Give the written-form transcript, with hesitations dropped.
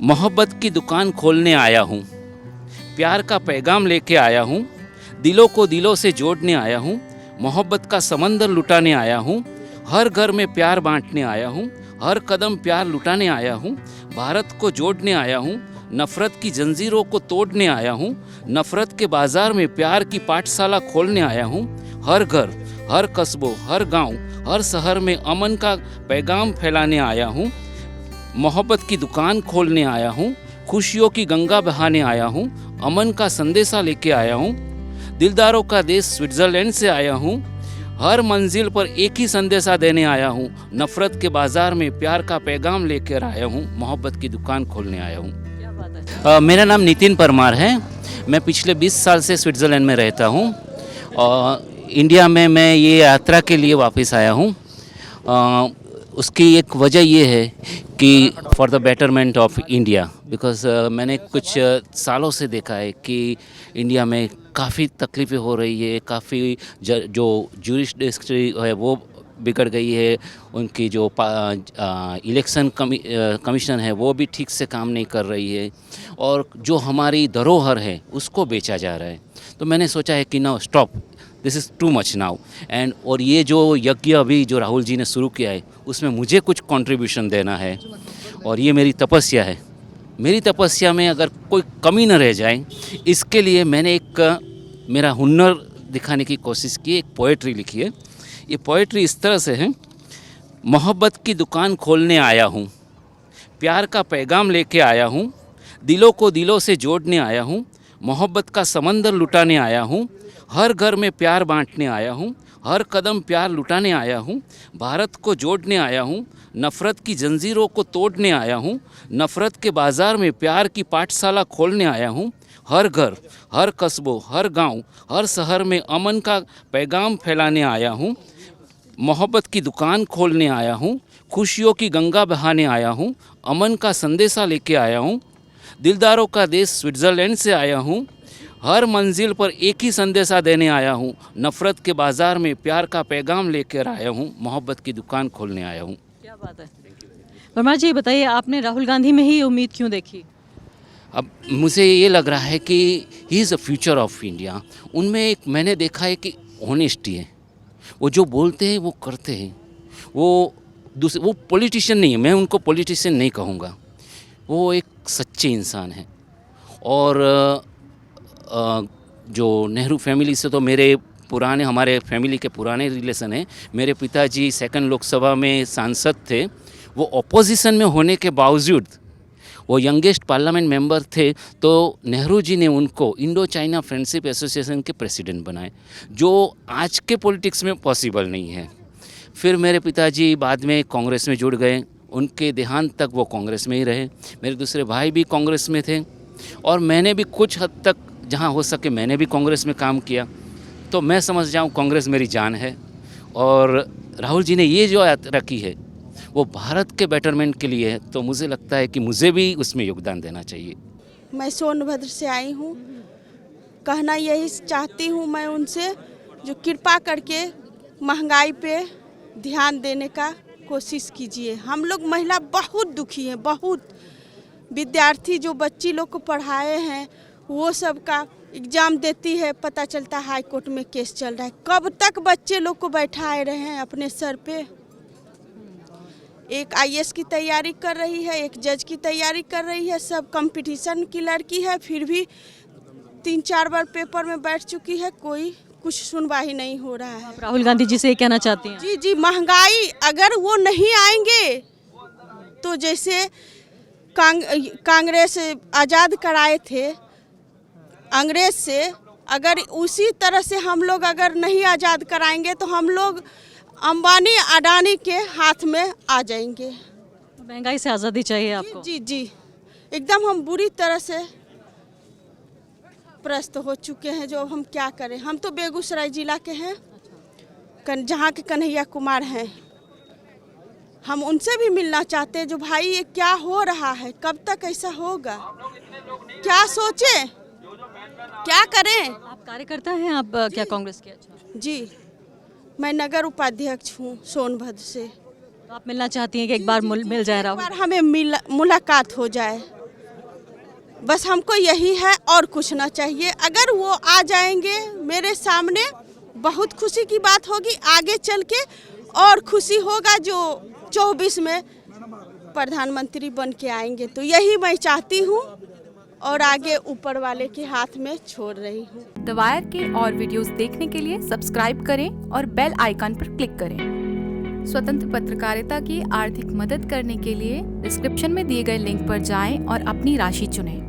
मोहब्बत की दुकान खोलने आया हूँ, प्यार का पैगाम लेके आया हूँ, दिलों को दिलों से जोड़ने आया हूँ, मोहब्बत का समंदर लुटाने आया हूँ, हर घर में प्यार बांटने आया हूँ, हर कदम प्यार लुटाने आया हूँ, भारत को जोड़ने आया हूँ, नफ़रत की जंजीरों को तोड़ने आया हूँ, नफ़रत के बाज़ार में प्यार की पाठशाला खोलने आया हूँ, हर घर, हर कस्बों, हर गांव, हर शहर में अमन का पैगाम फैलाने आया हूँ, मोहब्बत की दुकान खोलने आया हूँ, खुशियों की गंगा बहाने आया हूँ, अमन का संदेशा लेके आया हूँ, दिलदारों का देश स्विट्ज़रलैंड से आया हूँ, हर मंजिल पर एक ही संदेशा देने आया हूँ, नफ़रत के बाज़ार में प्यार का पैगाम लेकर आया हूँ, मोहब्बत की दुकान खोलने आया हूँ। क्या बात है। मेरा नाम नितिन परमार है। मैं पिछले 20 साल से स्विट्ज़रलैंड में रहता हूँ और इंडिया में मैं ये यात्रा के लिए वापस आया हूँ। उसकी एक वजह ये है कि for the betterment of India, because मैंने कुछ सालों से देखा है कि इंडिया में काफ़ी तकलीफ़ें हो रही है, काफ़ी जो ज्यूरिसडिक्शन है वो बिगड़ गई है, उनकी जो इलेक्शन कमीशन है वो भी ठीक से काम नहीं कर रही है और जो हमारी धरोहर है उसको बेचा जा रहा है। तो मैंने सोचा है कि now stop, this is too much now and और ये जो यज्ञ अभी जो राहुल जी ने शुरू किया है उसमें मुझे कुछ कंट्रीब्यूशन देना है और ये मेरी तपस्या है। मेरी तपस्या में अगर कोई कमी न रह जाए इसके लिए मैंने एक मेरा हुनर दिखाने की कोशिश की, एक पोएट्री लिखी है। ये पोएट्री इस तरह से है, मोहब्बत की दुकान खोलने आया हूँ, प्यार का पैगाम लेके आया हूँ, दिलों को दिलों से जोड़ने आया हूँ, मोहब्बत का समंदर लुटाने आया हूँ, हर घर में प्यार बांटने आया हूँ, हर कदम प्यार लुटाने आया हूँ, भारत को जोड़ने आया हूँ, नफ़रत की जंजीरों को तोड़ने आया हूँ, नफ़रत के बाज़ार में प्यार की पाठशाला खोलने आया हूँ, हर घर, हर कस्बों, हर गांव, हर शहर में अमन का पैगाम फैलाने आया हूँ, मोहब्बत की दुकान खोलने आया हूँ, खुशियों की गंगा बहाने आया हूँ, अमन का संदेशा लेके आया हूँ, दिलदारों का देश स्विट्ज़रलैंड से आया हूँ, हर मंजिल पर एक ही संदेशा देने आया हूँ, नफ़रत के बाज़ार में प्यार का पैगाम लेकर आया हूँ, मोहब्बत की दुकान खोलने आया हूँ। क्या बात है। परमार जी बताइए, आपने राहुल गांधी में ही उम्मीद क्यों देखी? अब मुझे ये लग रहा है कि he is the future of India. उनमें एक मैंने देखा है कि ऑनेस्टी है, वो जो बोलते हैं वो करते हैं, वो पॉलिटिशियन नहीं है, मैं उनको पॉलिटिशियन नहीं कहूँगा, वो एक सच्चे इंसान हैं। और जो नेहरू फैमिली से तो हमारे फैमिली के पुराने रिलेशन हैं। मेरे पिताजी सेकंड लोकसभा में सांसद थे, वो अपोजिशन में होने के बावजूद वो यंगेस्ट पार्लियामेंट मेंबर थे, तो नेहरू जी ने उनको इंडो चाइना फ्रेंडशिप एसोसिएशन के प्रेसिडेंट बनाए, जो आज के पॉलिटिक्स में पॉसिबल नहीं है। फिर मेरे पिताजी बाद में कांग्रेस में जुड़ गए, उनके देहांत तक वो कांग्रेस में ही रहे। मेरे दूसरे भाई भी कांग्रेस में थे और मैंने भी कुछ हद तक जहाँ हो सके मैंने भी कांग्रेस में काम किया। तो मैं समझ जाऊँ कांग्रेस मेरी जान है और राहुल जी ने ये जो यात्रा की है वो भारत के बेटरमेंट के लिए है, तो मुझे लगता है कि मुझे भी उसमें योगदान देना चाहिए। मैं सोनभद्र से आई हूँ। कहना यही चाहती हूँ मैं उनसे, जो कृपा करके महंगाई पे ध्यान देने का कोशिश कीजिए। हम लोग महिला बहुत दुखी हैं, बहुत। विद्यार्थी जो बच्ची लोग को पढ़ाए हैं वो सब का एग्ज़ाम देती है, पता चलता हाई कोर्ट में केस चल रहा है। कब तक बच्चे लोग को बैठाए रहे हैं अपने सर पे। एक आईएएस की तैयारी कर रही है, एक जज की तैयारी कर रही है, सब कंपटीशन की लड़की है, फिर भी 3-4 बार पेपर में बैठ चुकी है, कोई कुछ सुनवाई नहीं हो रहा है। आप राहुल गांधी जी से कहना चाहती हैं? जी जी, महंगाई अगर वो नहीं आएंगे तो जैसे कांग्रेस आज़ाद कराए थे अंग्रेज से, अगर उसी तरह से हम लोग अगर नहीं आज़ाद कराएंगे तो हम लोग अंबानी अडानी के हाथ में आ जाएंगे। महंगाई से आज़ादी चाहिए आपको? जी जी, एकदम हम बुरी तरह से त्रस्त हो चुके हैं। जो हम क्या करें, हम तो बेगूसराय जिला के हैं, जहाँ के कन्हैया कुमार हैं। हम उनसे भी मिलना चाहते हैं, जो भाई ये क्या हो रहा है, कब तक ऐसा होगा, क्या सोचें, क्या करें। आप कार्यकर्ता हैं? आप क्या कांग्रेस के? अच्छा जी, मैं नगर उपाध्यक्ष हूँ सोनभद्र से। तो आप मिलना चाहती हैं कि एक बार मिल जाए एक राहुल? बार हमें मुलाकात हो जाए। बस हमको यही है और कुछ ना चाहिए। अगर वो आ जाएंगे मेरे सामने बहुत खुशी की बात होगी, आगे चल के और खुशी होगा जो 24 में प्रधानमंत्री बन के आएंगे। तो यही मैं चाहती हूँ और आगे ऊपर वाले के हाथ में छोड़ रही हूँ। द वायर के और वीडियोस देखने के लिए सब्सक्राइब करें और बेल आइकन पर क्लिक करें। स्वतंत्र पत्रकारिता की आर्थिक मदद करने के लिए डिस्क्रिप्शन में दिए गए लिंक पर जाएं और अपनी राशि चुनें।